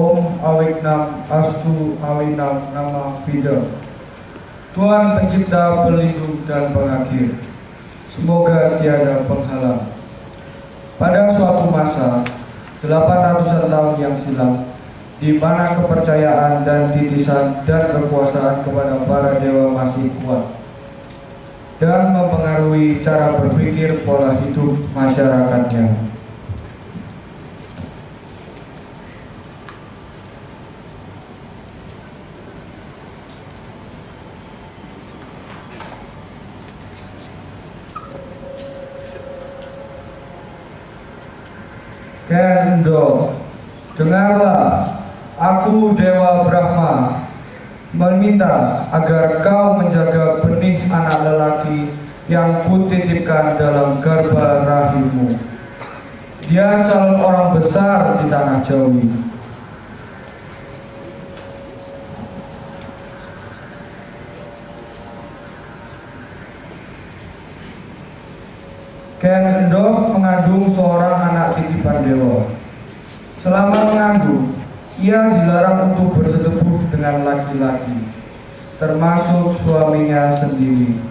Om Awiknam Astu Awinam Nama Vida. Tuhan pencipta, pelindung dan pengakhir, semoga tiada penghalang. Pada suatu masa 800-an tahun yang silam, di mana kepercayaan dan titisan dan kekuasaan kepada para dewa masih kuat dan mempengaruhi cara berpikir pola hidup masyarakatnya. Kendo, dengarlah, aku Dewa Brahma meminta agar kau menjaga benih anak lelaki yang kutitipkan dalam garba rahimmu. Dia calon orang besar di tanah Jawi. Ken Endok mengandung seorang anak titipan dewa. Selama mengandung, ia dilarang untuk bersetepuh dengan laki-laki, termasuk suaminya sendiri.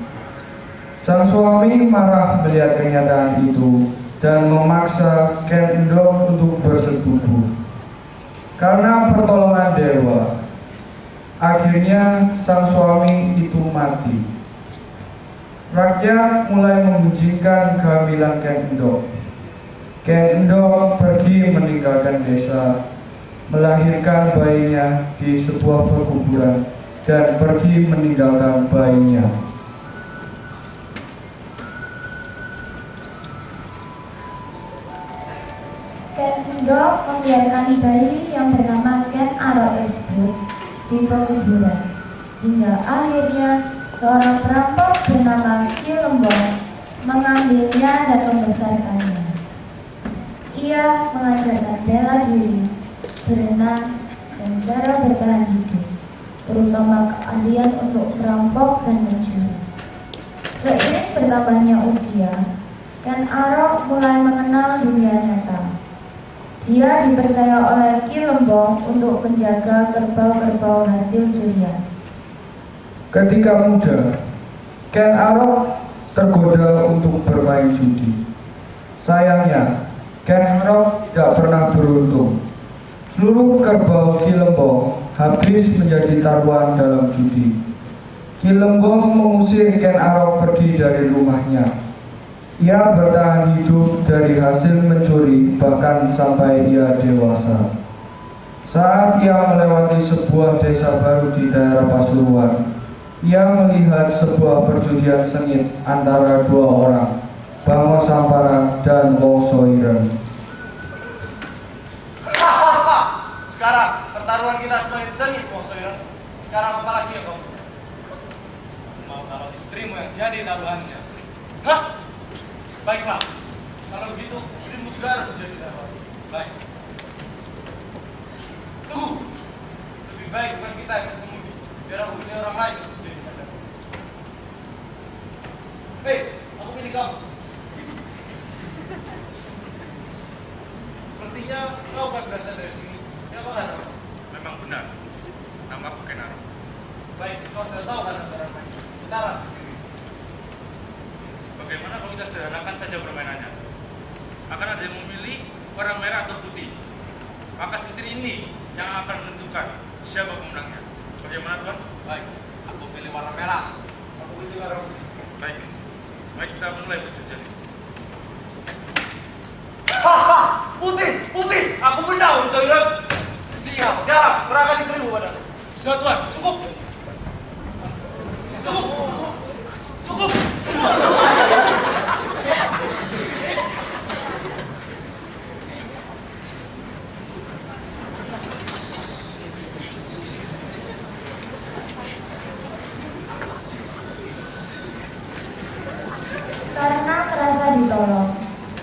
Sang suami marah melihat kenyataan itu dan memaksa Ken Endok untuk bersetubuh. Karena pertolongan dewa, akhirnya sang suami itu mati. Rakyat mulai memujikan kehamilan Ken Endok. Ken Endok pergi meninggalkan desa, melahirkan bayinya di sebuah perkuburan dan pergi meninggalkan bayinya. Ken Endok membiarkan bayi yang bernama Ken Arok tersebut di perkuburan hingga akhirnya seorang perampok bernama Ki Lembong mengambilnya dan membesarkannya. Ia mengajarkan bela diri, berenang, dan cara bertahan hidup, terutama keahlian untuk merampok dan mencuri. Seiring bertambahnya usia, Ken Arok mulai mengenal dunia nyata. Dia dipercaya oleh Ki Lembong untuk menjaga kerbau-kerbau hasil curian. Ketika muda, Ken Arok tergoda untuk bermain judi. Sayangnya, Ken Arok tidak pernah beruntung. Seluruh kerbau Ki Lembong habis menjadi taruhan dalam judi. Ki Lembong mengusir Ken Arok pergi dari rumahnya. Ia bertahan hidup dari hasil mencuri bahkan sampai ia dewasa. Saat ia melewati sebuah desa baru di daerah Pasuruan, ia melihat sebuah perjudian sengit antara dua orang, Bango Samparan dan Wongso Ireng. Sekarang pertarungan kita semakin sengit, Wongso Ireng. Sekarang apa lagi ya kau? Mau kalau istrimu yang jadi taruhannya? Hah? Baiklah, kalau begitu istrimu juga harus menjadi taruhan. Baik. Tunggu. Lebih baik bukan kita yang mengemudi, biar aku pilih orang lain. Hei, aku pilih kamu. Sepertinya kau bukan berasal dari sini. Siapa kamu? Memang benar. Namaku Ken Arok. Baik, kau sudah tahu kan antara main utara sendiri. Bagaimana kalau kita sederhanakan saja permainannya? Akan ada yang memilih warna merah atau putih. Maka setir ini yang akan menentukan siapa pemenangnya. Bagaimana, Tuan? Baik, aku pilih warna merah. Aku pilih warna putih. Baik. Mari kita mulai berjalan. Haha, putih, putih. Aku menang, Wongso Ireng. Siap, sekarang serahkan istrimu padaku. Sudah, Tuan. Cukup. Cukup. Cukup. Karena merasa ditolong,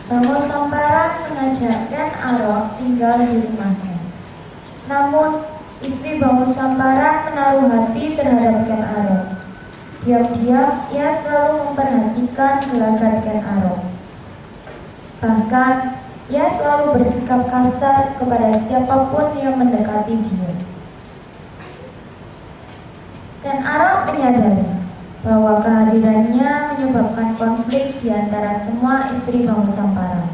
Bango Samparan mengajak Ken Arok tinggal di rumahnya. Namun, istri Bango Samparan menaruh hati terhadap Ken Arok. Diam-diam, ia selalu memperhatikan gelagat Ken Arok. Bahkan, Ia selalu bersikap kasar kepada siapapun yang mendekati dia. Ken Arok menyadari bahwa kehadirannya menyebabkan konflik di antara semua istri Bangu Samparan.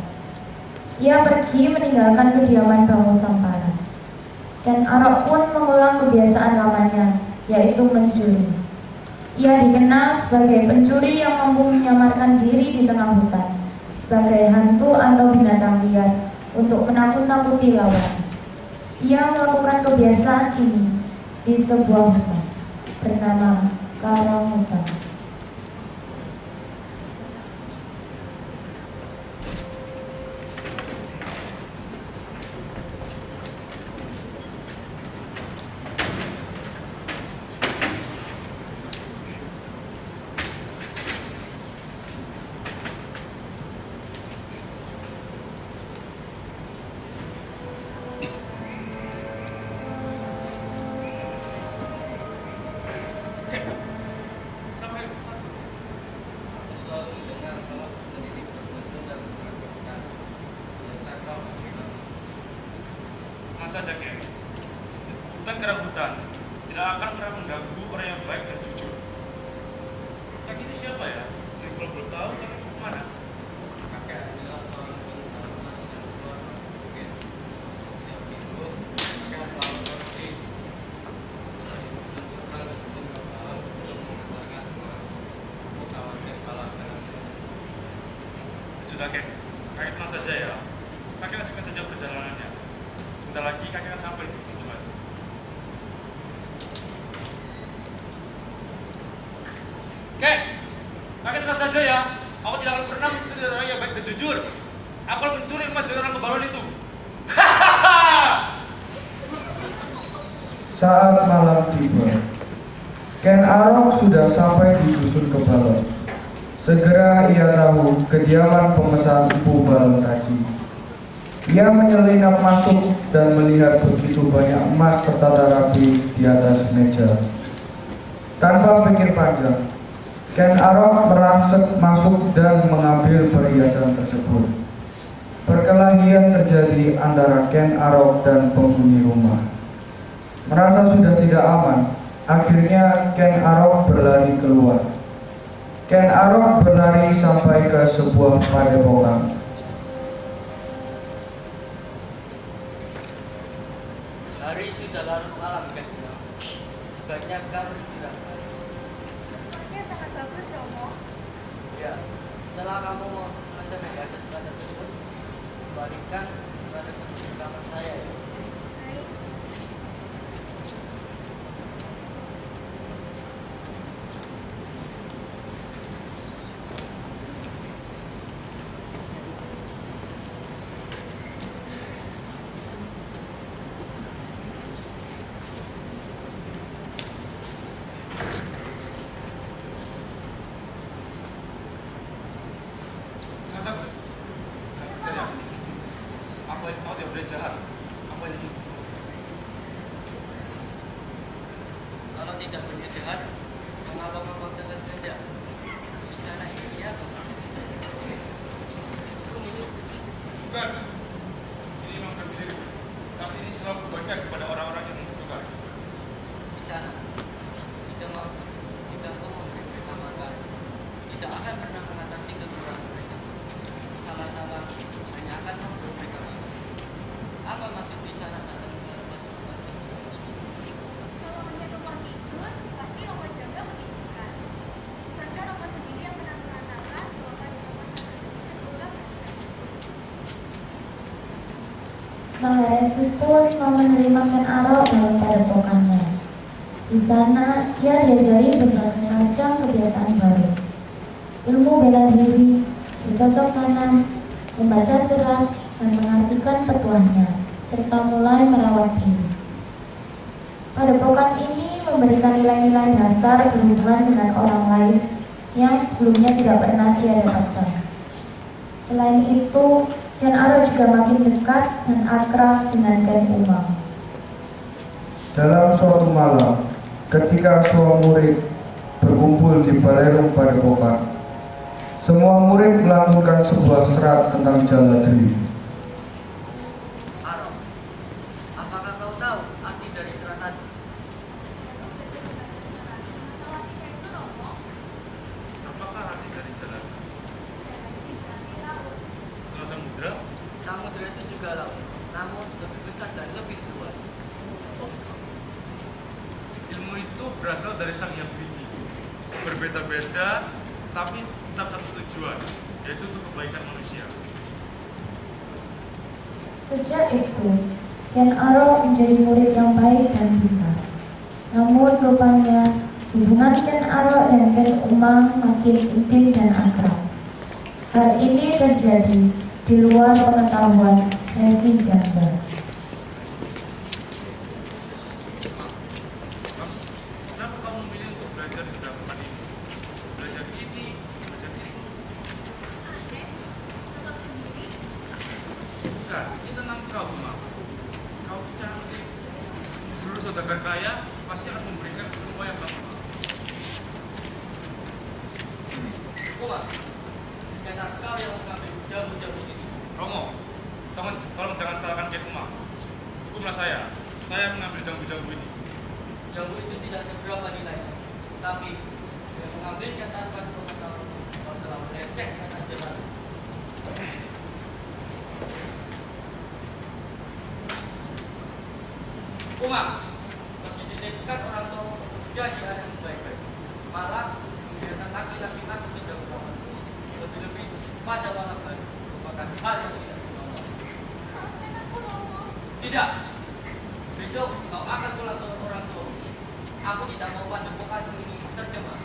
Ia pergi meninggalkan kediaman Bangu Samparan. Ken Arok pun mengulang kebiasaan lamanya, yaitu mencuri. Ia dikenal sebagai pencuri yang mampu menyamarkan diri di tengah hutan, sebagai hantu atau binatang liar untuk menakut-nakuti lawan. Ia melakukan kebiasaan ini di sebuah hutan bernama Karanghutan. Saja Ken, hutan Karanghutan tidak akan pernah mengganggu orang yang baik dan jujur. Kakek ini siapa ya? Kalau belum tahu, kakek mau kemana? Kakek adalah seorang pengusaha emas yang keluar miskin. Setiap minggu, kakek selalu pergi sesekali untuk bertahan untuk mengantarkan emas. Aku khawatir kalau akan Sudah Ken, kakek tenang saja ya. Kakek lanjutkan saja perjalanannya. Sebentar lagi kakek akan sampai di tujuan. Kakek tenang saja ya. Aku tidak akan pernah mencuri orang yang baik dan jujur. Aku akan mencuri emas dari orang kebalon itu. Saat malam tiba, Ken Arok sudah sampai di dusun Kebalon. Segera ia tahu kediaman pemesan Empu Balon tadi. Ia menyelinap masuk dan melihat begitu banyak emas tertata rapi di atas meja. Tanpa pikir panjang, Ken Arok merangsek masuk dan mengambil perhiasan tersebut. Perkelahian terjadi antara Ken Arok dan penghuni rumah. Merasa sudah tidak aman, akhirnya Ken Arok berlari keluar. Ken Arok berlari sampai ke sebuah padepokan. Hari sudah larut malam kan? Sebaiknya kamu istirahat. Tempatnya sangat bagus, Romo. Ya, setelah kamu mau selesai membaca surat tersebut, kembalikan surat tersebut di kamar saya ya. Baik. Aku tidak boleh jahat. Aku ini Kalau tidak berniat jahat, mengapa memaksakan saja? Di sana ini siapa? bukan. Ini memang bukan diriku. Tapi ini selalu kebaikan kepada orang-orang yang membutuhkan. Di sana, jika kau memberi mereka makan, tidak akan pernah mengatasi kekurangan mereka. Salah-salah hanya akan memberi mereka makan. Apa maksud di sana sampai membuat pasukan ini? Kalau hanya Romo ikut, pasti Romo jaga mengizinkan. Bukankah Romo sendiri yang pernah mengatakan bahwa pada masa berulang besar? Maharesi pun mau menerima Ken Arok dalam padepokannya. Di sana, ia diajari berbagai macam kebiasaan baru. Ilmu bela diri, bercocok tanam, membaca surat, dan mengartikan petuahnya, serta mulai merawat diri. Padepokan ini memberikan nilai-nilai dasar berhubungan dengan orang lain yang sebelumnya tidak pernah ia dapatkan. Selain itu, Ken Arok juga makin dekat dan akrab dengan Ken Umang. Dalam suatu malam, ketika semua murid berkumpul di balerung padepokan, semua murid melantunkan sebuah serat tentang Jaladri. berasal dari Sang Hyang Widi. Berbeda-beda, tapi tetap satu tujuan, yaitu untuk kebaikan manusia. Sejak itu, Ken Arok menjadi murid yang baik dan pintar. Namun rupanya hubungan Ken Arok dan Ken Umang makin intim dan akrab. Hal ini terjadi di luar pengetahuan Resi Jangga. Kenapa kamu memilih untuk belajar di kedalaman ini? Belajar ini, belajar itu. Adek, tebak sendiri. Bukan, ini tentang kau, Umang. Kau cantik. Seluruh saudagar kaya pasti akan memberikan semua yang kamu mau. Umar, karena kau yang mengambil jamu-jamu itu. Romo, tolong jangan salahkan Ken Umang. Hukumlah saya mengambil jamu-jamu ini. Jamu itu tidak seberapa nilainya, tapi yang mengambilnya tanpa sepengetahuan kau telah melecehkan ajaran. Umar, kau dititipkan orang Solo untuk jadi anak yang baik-baik. Malah membiarkan laki-laki masuk ke dalam kamar. Lebih-lebih pada malam hari merupakan hal yang tidak senonoh. Maafkan aku, Romo. Tidak. Besok kau akan pulang ke orang tua. Aku tidak mau padepokan ini tercemar.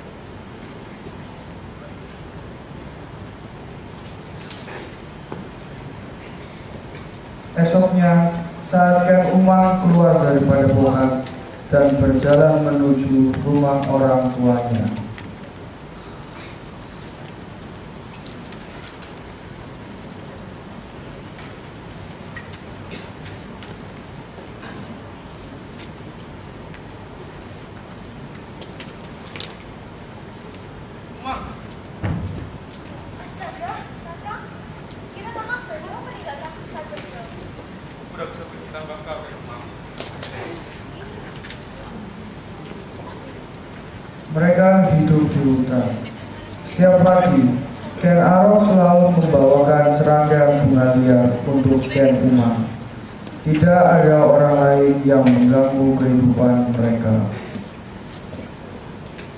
Esoknya, saat Ken Umang keluar dari padepokan dan berjalan menuju rumah orang tuanya, Umang, Astaga, Kakak. Kira Kakak sebenarnya meninggalkan saja bro. aku udah bisa pergi tanpa kau, Ken Umang. mereka hidup di hutan. Setiap pagi, Ken Arok selalu membawakan serangkaian bunga liar untuk Ken Umang. Tidak ada orang lain yang mengganggu kehidupan mereka.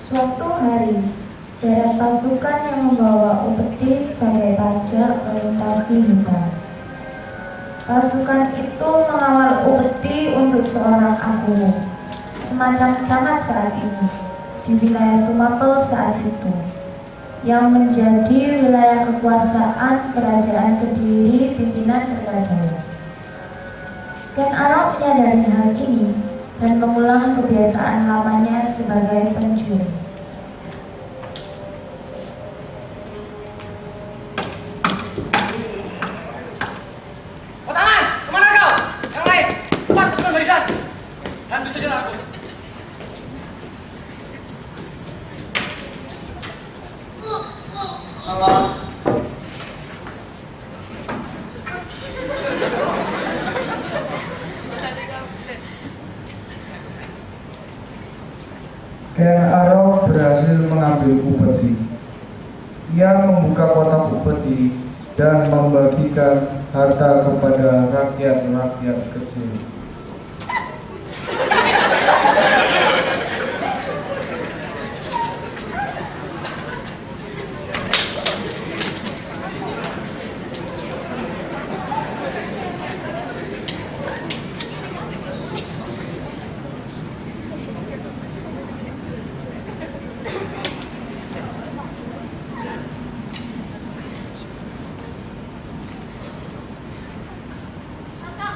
Suatu hari, sederet pasukan yang membawa upeti sebagai pajak melintasi hutan. Pasukan itu mengawal upeti untuk seorang aku, semacam camat saat ini, di wilayah Tumapel saat itu, yang menjadi wilayah kekuasaan Kerajaan Kediri pimpinan Kertajaya. Ken Arok menyadari hal ini dan mengulang kebiasaan lamanya sebagai pencuri. Tangan, kemana kau? Yang lain, cepat sebutkan barisan. Hantu saja aku. Ken Arok berhasil mengambil upeti. Ia membuka kotak upeti dan membagikan harta kepada rakyat-rakyat kecil. Kakak,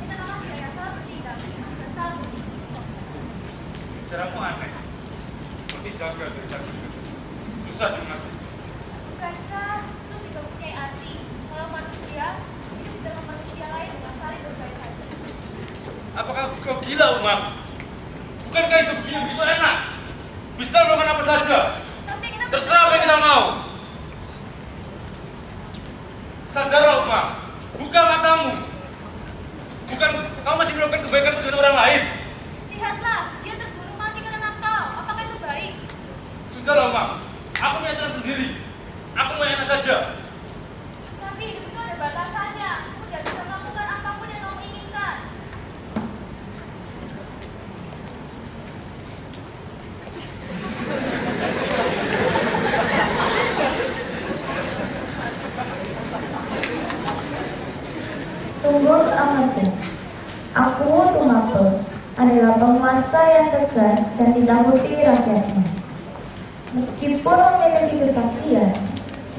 kita Kakak biaya salah bertiga. Bersatu. Caramu aneh. Seperti jaga dari jaga. Susah dimengerti. Bukankah itu juga punya arti? Kalau manusia, hidup dengan manusia lain dengan saling berbaik hati. Apakah kau gila, Umang? Bukankah itu begini begitu enak? Bisa melakukan apa saja. Tapi kita Terserah apa yang kita mau. Sadarlah, Umang. Buka matamu. Bukan kamu masih melakukan kebaikan dengan orang lain. Lihatlah, dia terburu mati karena nakal. Apakah itu baik? Sudahlah, Umang. Aku punya jalan sendiri. Aku mau enak saja. Tapi hidup itu ada batasannya. Kamu tidak bisa melakukan apapun yang kamu inginkan. Kuwu Tumapel adalah penguasa yang tegas dan ditakuti rakyatnya. Meskipun memiliki kesaktian,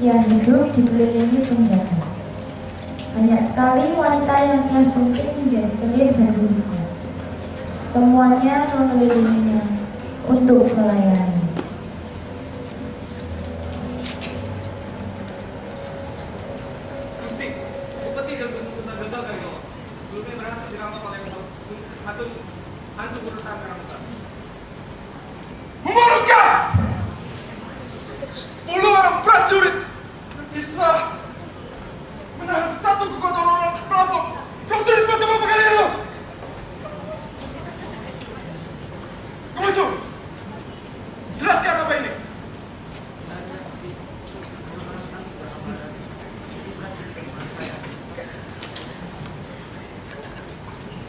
ia hidup dikelilingi penjaga. Banyak sekali wanita yang ia sunting menjadi selir berdurinya. Semuanya mengelilinginya untuk melayani. Gusti, upeti jago sudah gagal dari kau. Sebelumnya berhasil dirampok oleh hantu berurutan keramutan. Memalukan! 10 orang prajurit bisa menahan satu kekuatan orang perampok. Kau sulit macam apa kalian lo? Kau jelaskan apa ini?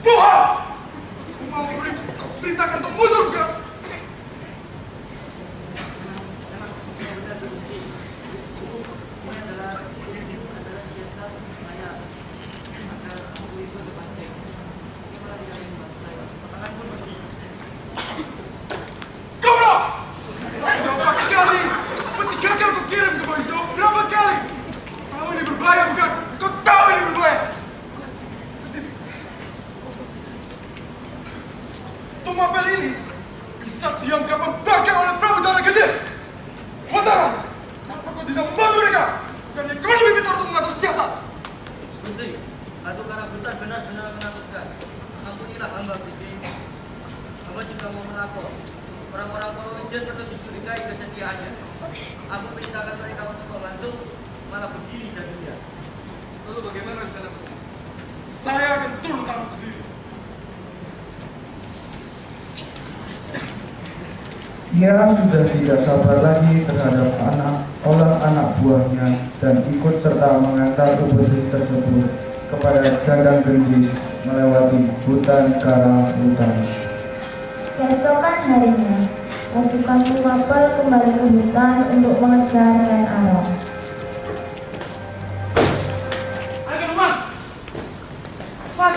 Tuhan! Mau perintahkan untuk mundur bukan? Kau lah! Berapa kali peti gagal kau kirim ke Bawah Hijau? Berapa kali? Tahu ini berbahaya bukan? Kau tahu ini berbahaya? Tumapel ini bisa dianggap membakar oleh Prabu Dana Gendis. Mataram, kenapa kau tidak membantu mereka? Bukannya kau lebih pintar untuk mengatur siasat? Gusti, Ratu Karabutan benar-benar menakutkan. Ampunilah hamba Gusti. Hamba juga mau melapor. Orang-orang Polowijen perlu dicurigai kesetiaannya. Aku perintahkan mereka untuk membantu, malah begini jadinya. Lalu bagaimana rencana Gusti? Saya akan turun tangan sendiri. Ia sudah tidak sabar lagi terhadap anak buahnya dan ikut serta mengantar upeti tersebut kepada Dandang Gendis melewati hutan karahutan. Keesokan harinya, pasukan Tumapel kembali ke hutan untuk mengejar Ken Arok. Ayo ke rumah! Cepat!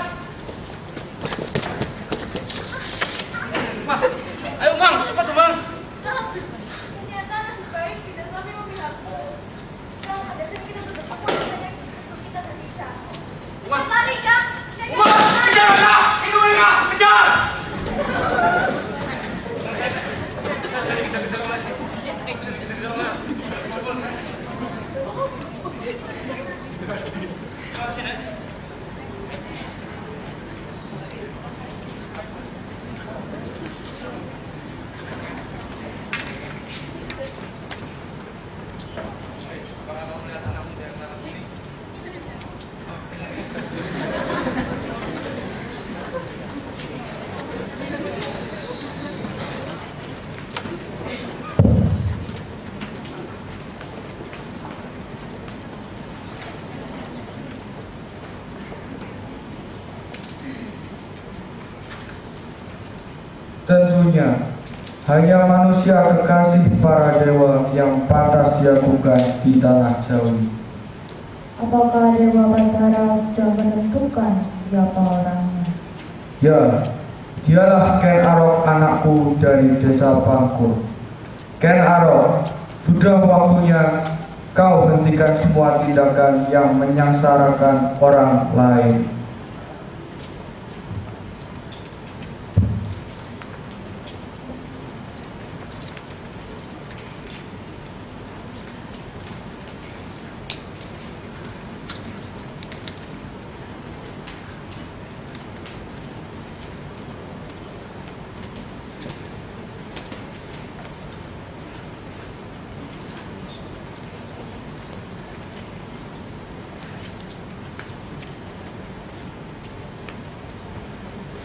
Mas, ayo Mang, cepat tuh Mang. Ternyata nasib baik tidak kami memihakku. Kang, ada sedikit untuk bertemu dengan kita tersisa. Mas. Lari, Kang! Mas, kejar mereka! Itu mereka! Kejar! Tentunya hanya manusia kekasih para dewa yang pantas diagukan di tanah Jawi. Apakah Dewa Batara sudah menentukan siapa orangnya? Ya, dialah Ken Arok, anakku dari desa Pangkur. Ken Arok, sudah waktunya kau hentikan semua tindakan yang menyangsarakan orang lain.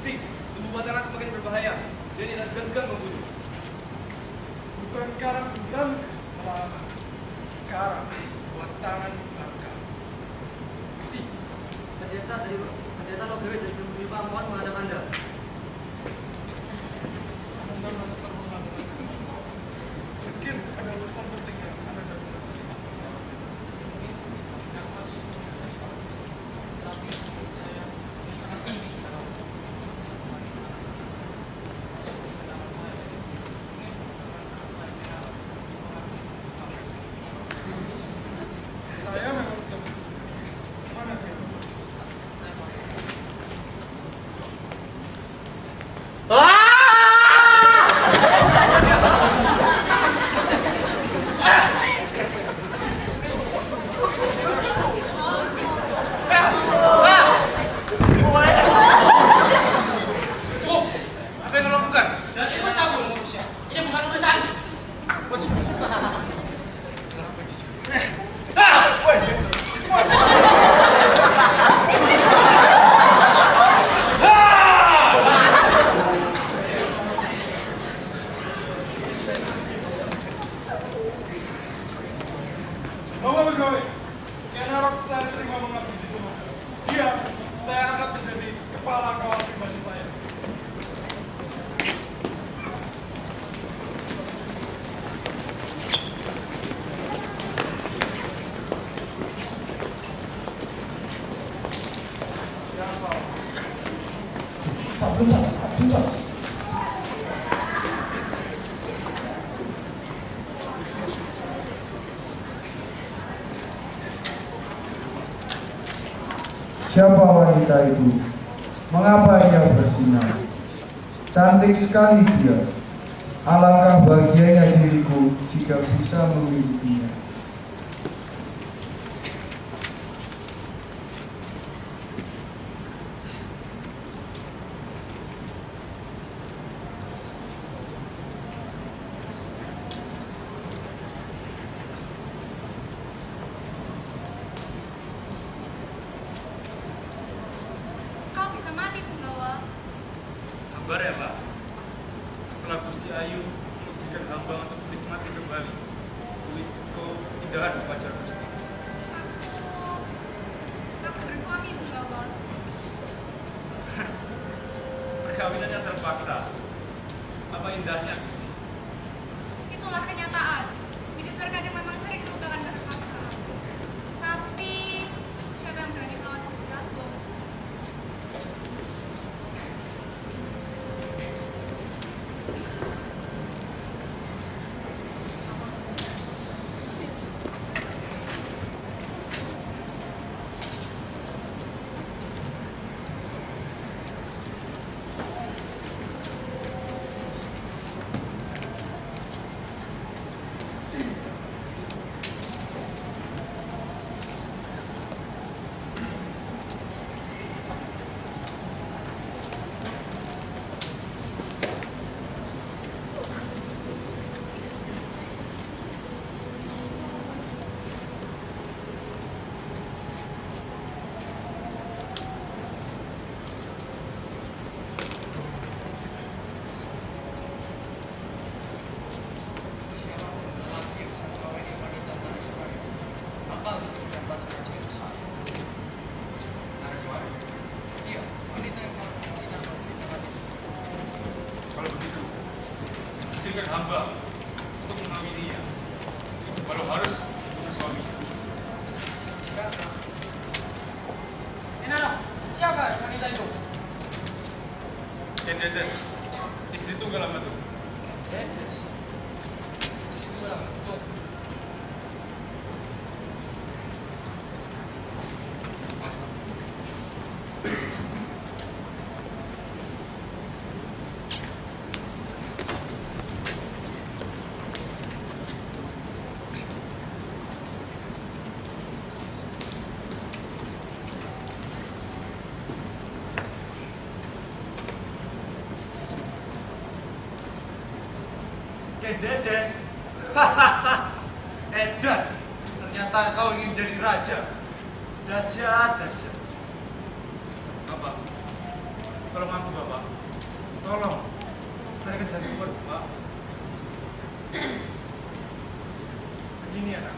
Gusti, tubuh Batangan semakin berbahaya. Dia tidak segan-segan membunuh. Bukan sekarang dan sekarang Batangan dibakar. Gusti, Pendeta Logewe dari Jumudi Pamuan menghadap Anda. Anda masih perlu melakukan. Mungkin ada urusan penting yang Anda tidak bisa. Siapa wanita itu? Mengapa ia bersinar? Cantik sekali dia. Alangkah bahagianya diriku jika bisa memilikinya. Kau bisa mati, Punggawa. Kabar ya, Pak? Setelah Gusti Ayu mengujikan hamba untuk menikmati kembali kulit keindahan fajar Gusti. Aku bersuami, Punggawa. Perkawinannya terpaksa. Apa indahnya, Gusti? Itulah kenyataan. Hidup terkadang memang sering merupakan terpaksa. Tapi siapa yang berani melawan Gusti Agung? Siapapun lelaki yang bisa mengawini wanita Nareswari, maka untuk mendapat raja yang sah. Nareswari? Iya, wanita yang paling bersinar wanita tadi. Kalau begitu, izinkan hamba untuk mengawininya. Walau harus dengan suaminya. Sekarang, Enano, siapa wanita itu? Ken Dedes, istri tunggal Amatu. Dedes. Situ lah, betul. Ken Dedes. Edan, ternyata kau ingin jadi raja. Dahsyat, dahsyat. Bapak, tolong aku, Bapak. Tolong, carikan jalan keluar, Bapak. Begini anak,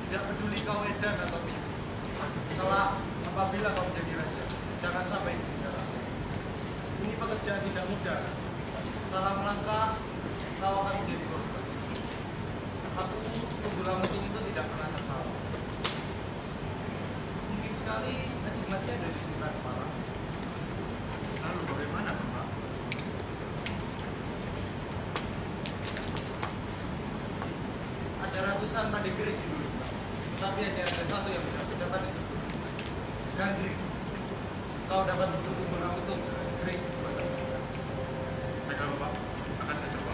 tidak peduli kau edan atau tidak. Setelah apabila kau menjadi raja, jangan sampai di penjara. Ini pekerjaan tidak mudah. Salah melangkah, kau akan menjadi korban. Aku tunggu lama itu tidak pernah tertawa. Mungkin sekali ajimatnya ada di sekitar kepala. Lalu bagaimana, Bapak? Ada ratusan pandai keris di dunia, tapi hanya ada satu yang dapat disebut Gandrik. Kau dapat bertemu mengakutum keris buatan. Baiklah, Bapak. Akan saya coba.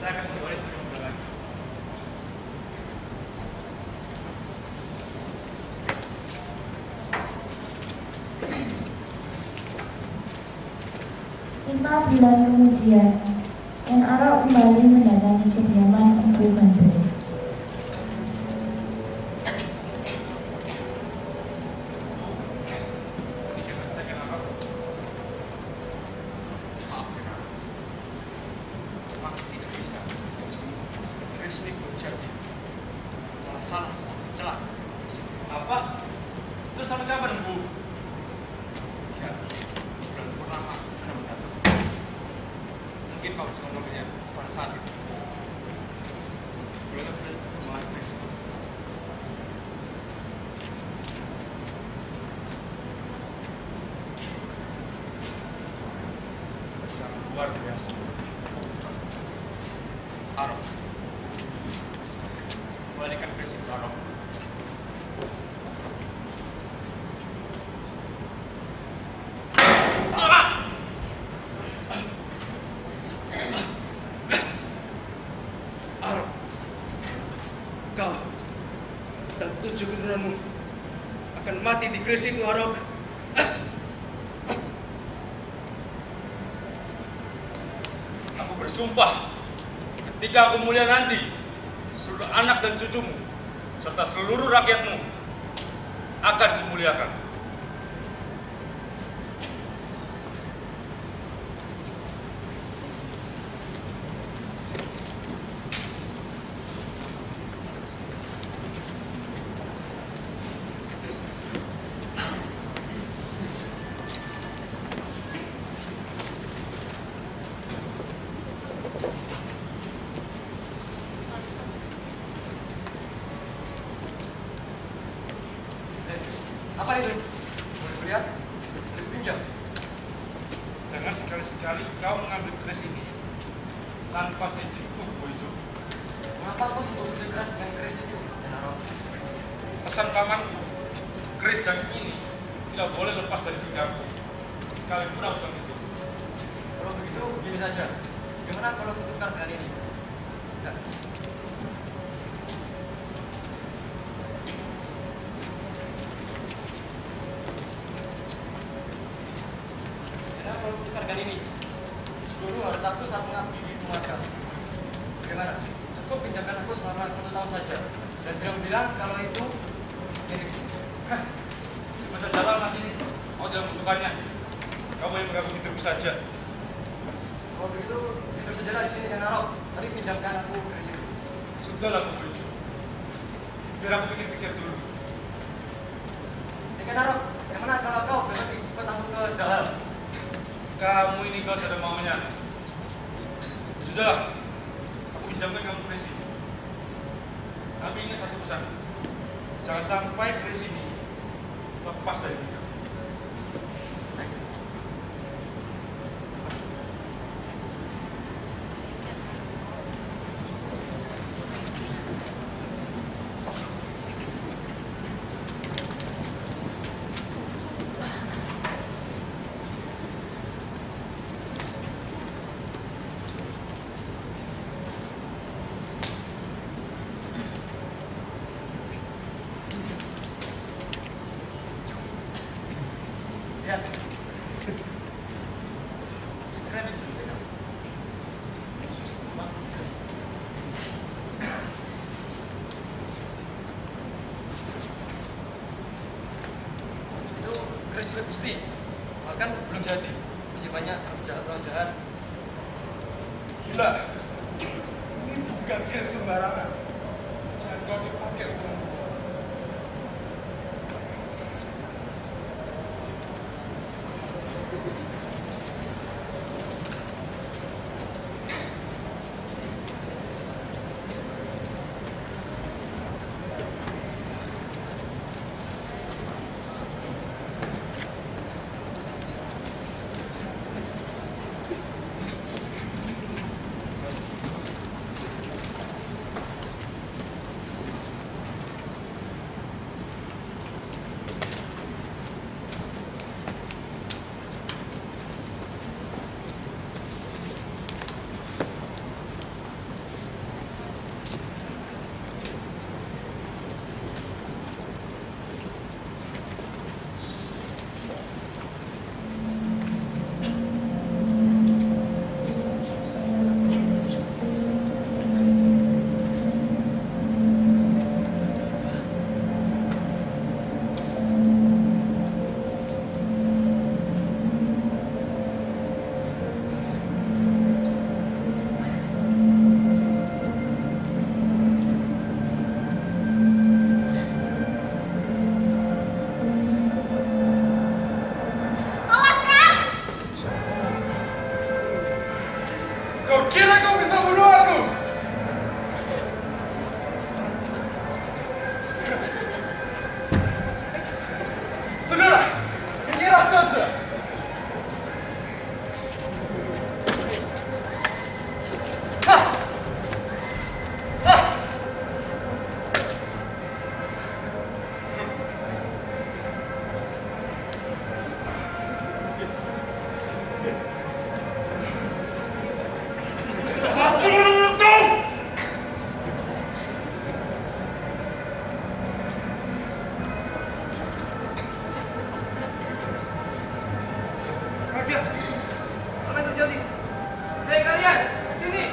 saya akan kembali sering ngobrol lagi. Lima bulan kemudian, Ken Arok kembali mendatangi kediaman Empu Gandul. Masih tidak bisa. Chris ini belum jadi. Salah-salah, celak. Apa? Itu sampai kapan, Bu? Ya, bulan purnama sudah mendatang. Mungkin Pak bisa menolongnya pada saat itu. Boleh mulai, Chris. Sangat luar biasa. Arok. Balikan prinsip Arok. Arok. Kau dan 7 keturunanmu akan mati di keris itu, Arok. Aku bersumpah, ketika aku mulia nanti, seluruh anak dan cucumu, serta seluruh rakyatmu akan kumuliakan. Apa itu? Boleh melihat? Boleh pinjam? Jangan sekali-sekali kau mengambil keris ini tanpa seizinku, Boijo. Mengapa kau sudah bersikeras dengan keris itu, Ken Arok? Pesan pamanku, keris yang ini tidak boleh lepas dari pingganku. Sekalipun urusan itu. Kalau begitu, begini saja. Bagaimana kalau kutukar dengan ini? Nah, bagaimana kalau kutukar dengan ini? Seluruh hartaku saat mengabdi di Tumaga. Bagaimana? Cukup pinjamkan aku selama 1 tahun saja. Dan bilang kalau itu milikku. Sebentar jalan mas ini, kau tidak membutuhkannya. Kau boleh menggabung hidupku saja. Kalau begitu, itu sajalah di sini, Ken Arok. Tadi pinjamkan aku keris itu. Sudahlah, Boijo. Biar aku pikir-pikir dulu. Ken Arok, bagaimana kalau kau besok ikut aku ke Dahal? Kamu ini kau sudah maunya. Ya sudahlah, aku pinjamkan kamu keris ini. Tapi ingat satu pesan, jangan sampai keris ini lepas dari pinggang. Lihat. Keren itu. Itu keris Cilik Gusti. Bahkan belum jadi. Masih banyak orang jahat. Gila, ini bukan keris sembarangan. Jangan kau dipakai untuk membunuh. kira kau bisa bunuh aku? Sudahlah, kira saja. Hah! Hah! Aku menuntung! Raja, apa yang terjadi? Hei kalian, sini!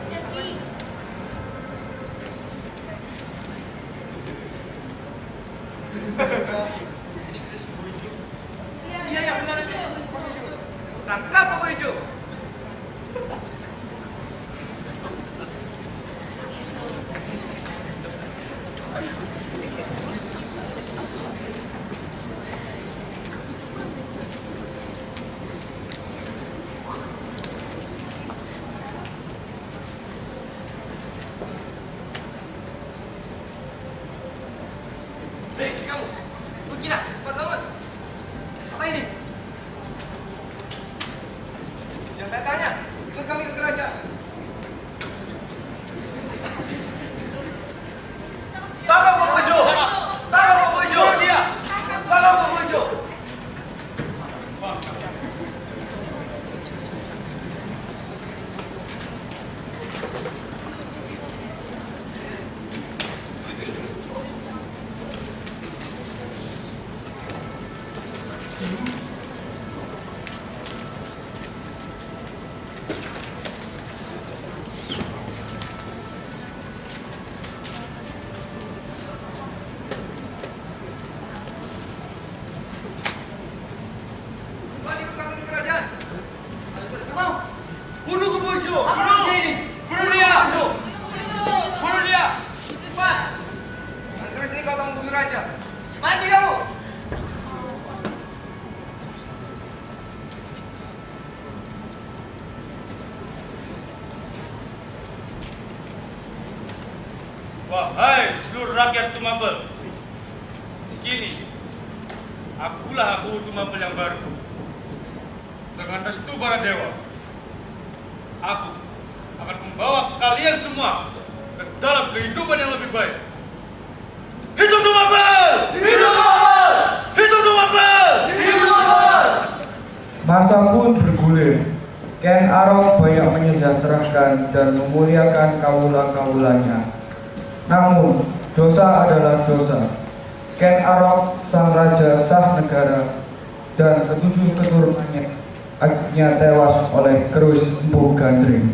Sergi, Iya, benar itu. Tangkap Bobo Hijau. Hei, kamu. Bukina, cepat bangun. Apa ini? Jangan tanya, ikut kami ke kerajaan. Tangkap Bobo Hijau! Tangkap Bobo Hijau! Dia! Tangkap Bobo Hijau! Cepat ikut kami ke kerajaan. Bunuh Bobo Hijau! Bunuh! Bunuh dia! Bunuh dia! Cepat! Jangan keris ini kau akan membunuh raja. Mati kamu! Wahai seluruh rakyat Tumapel, kini akulah Abu Tumapel yang baru. Dengan restu para dewa, aku akan membawa kalian semua ke dalam kehidupan yang lebih baik. Hidup Tumapel! Hidup Tumapel! Hidup Tumapel! Hidup Tumapel! Masa pun bergulir. Ken Arok banyak menyejahterakan dan memuliakan kawula-kawulanya. Namun, dosa adalah dosa. Ken Arok, sang raja sah negara, dan ketujuh keturunannya akhirnya tewas oleh Kerus Empu Gandring.